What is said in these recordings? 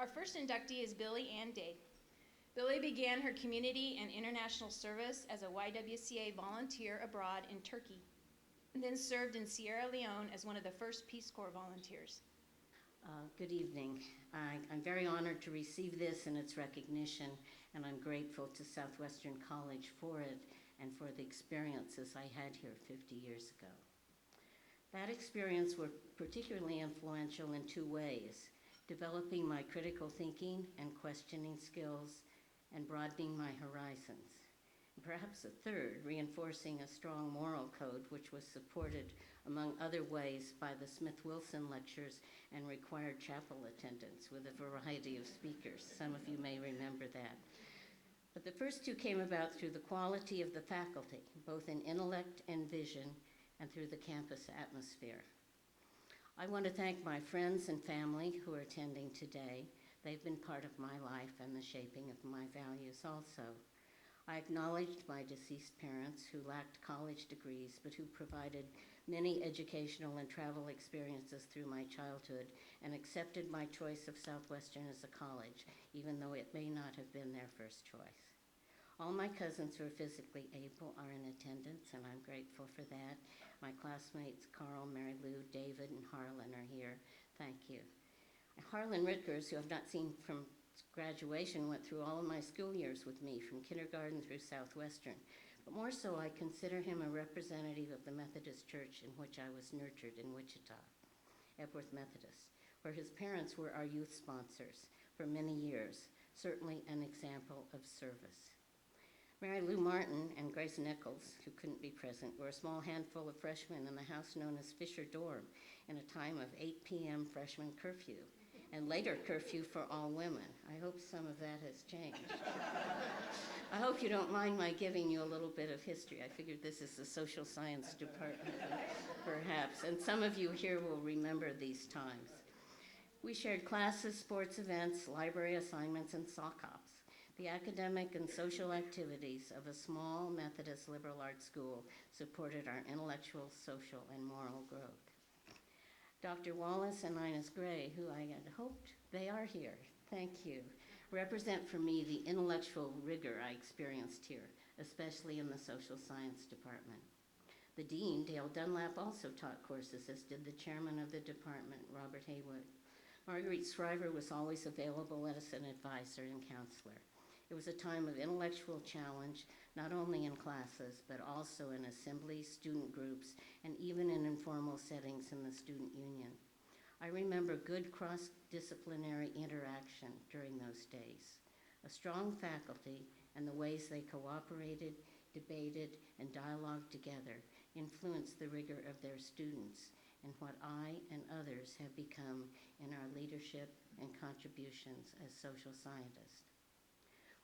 Our first inductee is Billie and Day. Billie began her community and international service as a YWCA volunteer abroad in Turkey, and then served in Sierra Leone as one of the first Peace Corps volunteers. Good evening. I'm very honored to receive this and its recognition, and I'm grateful to Southwestern College for it and for the experiences I had here 50 years ago. That experience was particularly influential in two ways: developing my critical thinking and questioning skills and broadening my horizons. And perhaps a third, reinforcing a strong moral code, which was supported, among other ways, by the Smith-Wilson lectures and required chapel attendance with a variety of speakers. Some of you may remember that. But the first two came about through the quality of the faculty, both in intellect and vision, and through the campus atmosphere. I want to thank my friends and family who are attending today. They've been part of my life and the shaping of my values also. I acknowledged my deceased parents who lacked college degrees, but who provided many educational and travel experiences through my childhood, and accepted my choice of Southwestern as a college, even though it may not have been their first choice. All my cousins who are physically able are in attendance, and I'm grateful for that. My classmates, Carl, Mary Lou, David, and Harlan are here. Thank you. Harlan Ritkers, who I've not seen from graduation, went through all of my school years with me, from kindergarten through Southwestern. But more so, I consider him a representative of the Methodist Church in which I was nurtured in Wichita, Epworth Methodist, where his parents were our youth sponsors for many years, certainly an example of service. Mary Lou Martin and Grace Nichols, who couldn't be present, were a small handful of freshmen in the house known as Fisher Dorm in a time of 8 p.m. freshman curfew, and later curfew for all women. I hope some of that has changed. I hope you don't mind my giving you a little bit of history. I figured this is the social science department, perhaps, and some of you here will remember these times. We shared classes, sports events, library assignments, and sock hops. The academic and social activities of a small Methodist liberal arts school supported our intellectual, social, and moral growth. Dr. Wallace and Ines Gray, who I had hoped they are here, thank you, represent for me the intellectual rigor I experienced here, especially in the social science department. The dean, Dale Dunlap, also taught courses, as did the chairman of the department, Robert Haywood. Marguerite Shriver was always available as an advisor and counselor. It was a time of intellectual challenge, not only in classes, but also in assemblies, student groups, and even in informal settings in the student union. I remember good cross-disciplinary interaction during those days. A strong faculty and the ways they cooperated, debated, and dialogued together influenced the rigor of their students and what I and others have become in our leadership and contributions as social scientists.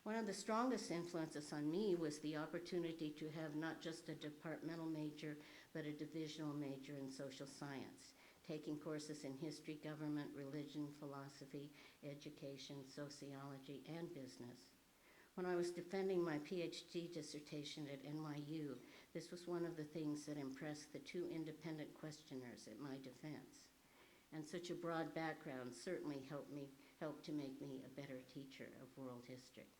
One of the strongest influences on me was the opportunity to have not just a departmental major, but a divisional major in social science, taking courses in history, government, religion, philosophy, education, sociology, and business. When I was defending my PhD dissertation at NYU, this was one of the things that impressed the two independent questioners at my defense. And such a broad background certainly helped to make me a better teacher of world history.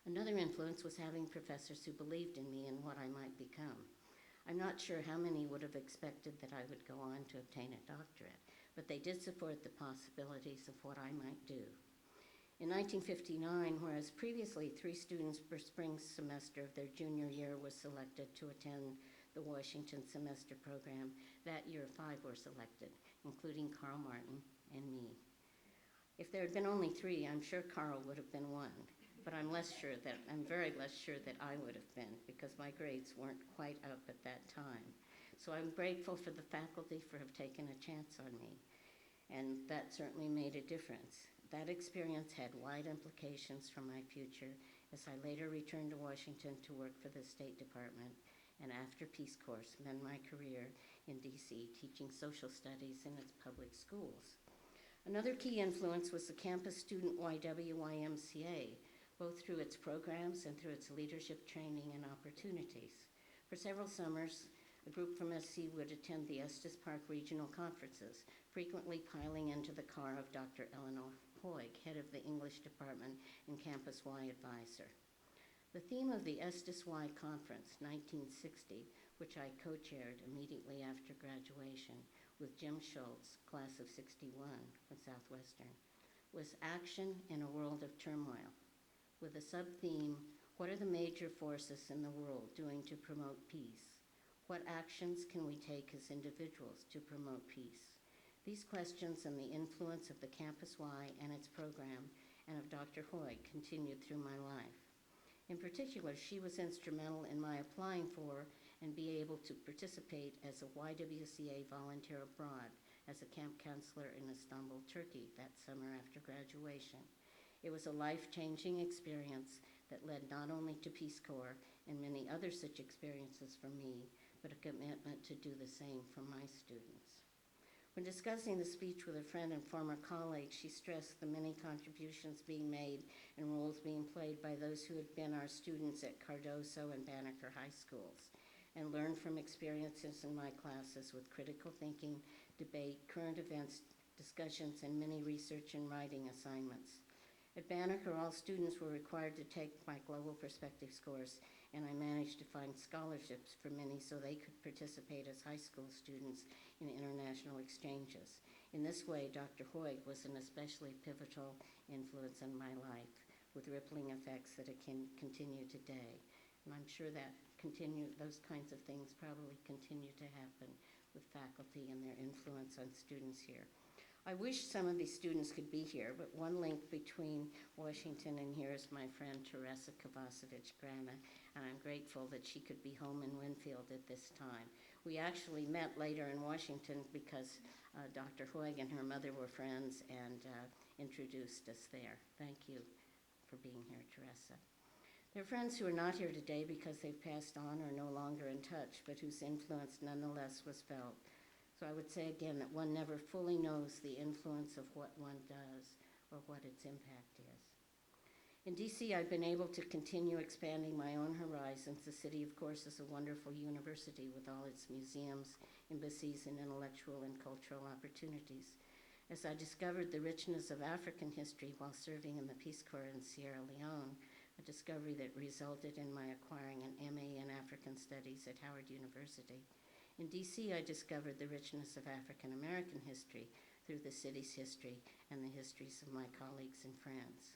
Another influence was having professors who believed in me and what I might become. I'm not sure how many would have expected that I would go on to obtain a doctorate, but they did support the possibilities of what I might do. In 1959, whereas previously 3 students per spring semester of their junior year was selected to attend the Washington semester program, that year 5 were selected, including Carl Martin and me. If there had been only 3, I'm sure Carl would have been one. But I'm very less sure that I would have been, because my grades weren't quite up at that time. So I'm grateful for the faculty for have taken a chance on me, and that certainly made a difference. That experience had wide implications for my future as I later returned to Washington to work for the State Department, and after Peace Corps, spent my career in DC teaching social studies in its public schools. Another key influence was the campus student YWYMCA, both through its programs and through its leadership training and opportunities. For several summers, A group from SC would attend the Estes Park regional conferences, frequently piling into the car of Dr. Eleanor Hoig, head of the English department and Campus Y advisor. The theme of the Estes Y Conference, 1960, which I co-chaired immediately after graduation with Jim Schultz, class of 61 from Southwestern, was Action in a World of Turmoil, with a sub-theme, what are the major forces in the world doing to promote peace? What actions can we take as individuals to promote peace? These questions and the influence of the Campus Y and its program and of Dr. Hoig continued through my life. In particular, she was instrumental in my applying for and be able to participate as a YWCA volunteer abroad as a camp counselor in Istanbul, Turkey that summer after graduation. It was a life-changing experience that led not only to Peace Corps and many other such experiences for me, but a commitment to do the same for my students. When discussing the speech with a friend and former colleague, she stressed the many contributions being made and roles being played by those who had been our students at Cardoso and Banneker High Schools, and learned from experiences in my classes with critical thinking, debate, current events, discussions, and many research and writing assignments. At Banneker, all students were required to take my Global Perspectives course, and I managed to find scholarships for many so they could participate as high school students in international exchanges. In this way, Dr. Hoig was an especially pivotal influence in my life, with rippling effects that it can continue today. And I'm sure that those kinds of things probably continue to happen with faculty and their influence on students here. I wish some of these students could be here, but one link between Washington and here is my friend Teresa Kovacevic-Grana, and I'm grateful that she could be home in Winfield at this time. We actually met later in Washington because Dr. Hoig and her mother were friends and introduced us there. Thank you for being here, Teresa. There are friends who are not here today because they've passed on or are no longer in touch, but whose influence nonetheless was felt. So I would say again that one never fully knows the influence of what one does or what its impact is. In DC, I've been able to continue expanding my own horizons. The city, of course, is a wonderful university with all its museums, embassies, and intellectual and cultural opportunities. As I discovered the richness of African history while serving in the Peace Corps in Sierra Leone, a discovery that resulted in my acquiring an MA in African Studies at Howard University. In DC, I discovered the richness of African American history through the city's history and the histories of my colleagues and friends.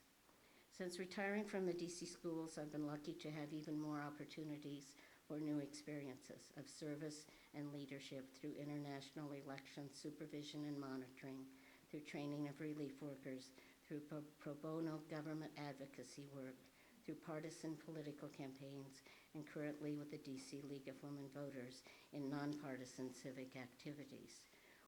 Since retiring from the DC schools, I've been lucky to have even more opportunities for new experiences of service and leadership through international election supervision and monitoring, through training of relief workers, through pro bono government advocacy work, through partisan political campaigns, and currently with the DC League of Women Voters in nonpartisan civic activities.